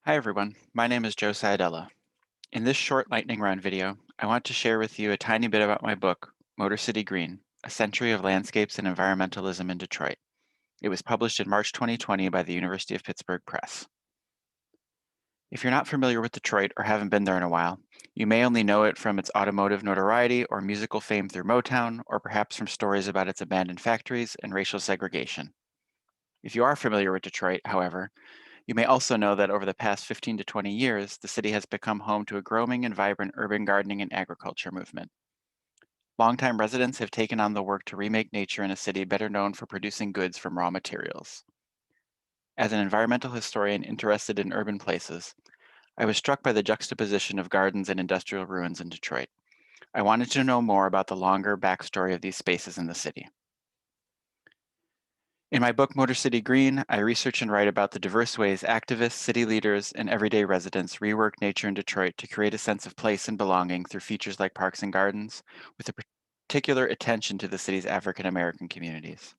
Hi everyone, my name is Joe Cialdella. In this short lightning round video, I want to share with you a tiny bit about my book, Motor City Green, A Century of Landscapes and Environmentalism in Detroit. It was published in March 2020 by the University of Pittsburgh Press. If you're not familiar with Detroit or haven't been there in a while, you may only know it from its automotive notoriety or musical fame through Motown, or perhaps from stories about its abandoned factories and racial segregation. If you are familiar with Detroit, however, you may also know that over the past 15 to 20 years, the city has become home to a growing and vibrant urban gardening and agriculture movement. Longtime residents have taken on the work to remake nature in a city better known for producing goods from raw materials. As an environmental historian interested in urban places, I was struck by the juxtaposition of gardens and industrial ruins in Detroit. I wanted to know more about the longer backstory of these spaces in the city. In my book, Motor City Green, I research and write about the diverse ways activists, city leaders, and everyday residents rework nature in Detroit to create a sense of place and belonging through features like parks and gardens, with a particular attention to the city's African American communities.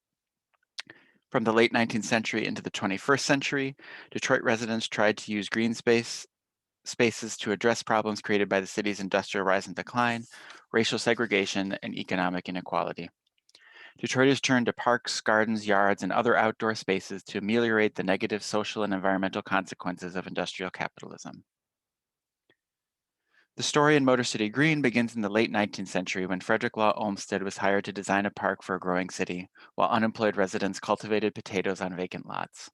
From the late 19th century into the 21st century, Detroit residents tried to use spaces to address problems created by the city's industrial rise and decline, racial segregation, and economic inequality. Detroiters turned to parks, gardens, yards, and other outdoor spaces to ameliorate the negative social and environmental consequences of industrial capitalism. The story in Motor City Green begins in the late 19th century when Frederick Law Olmsted was hired to design a park for a growing city, while unemployed residents cultivated potatoes on vacant lots.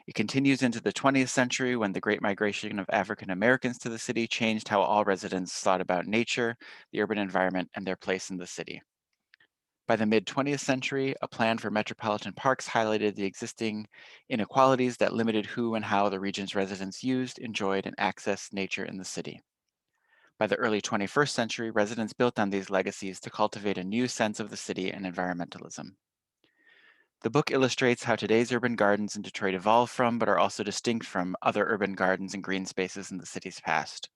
It continues into the 20th century when the Great Migration of African Americans to the city changed how all residents thought about nature, the urban environment, and their place in the city. By the mid-20th century, a plan for metropolitan parks highlighted the existing inequalities that limited who and how the region's residents used, enjoyed, and accessed nature in the city. By the early 21st century, residents built on these legacies to cultivate a new sense of the city and environmentalism. The book illustrates how today's urban gardens in Detroit evolved from, but are also distinct from, other urban gardens and green spaces in the city's past.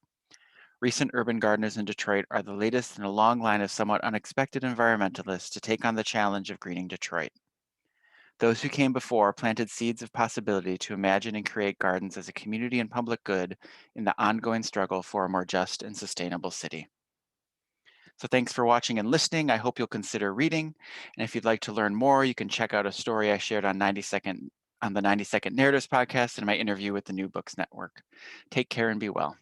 Recent urban gardeners in Detroit are the latest in a long line of somewhat unexpected environmentalists to take on the challenge of greening Detroit. Those who came before planted seeds of possibility to imagine and create gardens as a community and public good in the ongoing struggle for a more just and sustainable city. So thanks for watching and listening. I hope you'll consider reading. And if you'd like to learn more, you can check out a story I shared on the 90 Second Narratives podcast and my interview with the New Books Network. Take care and be well.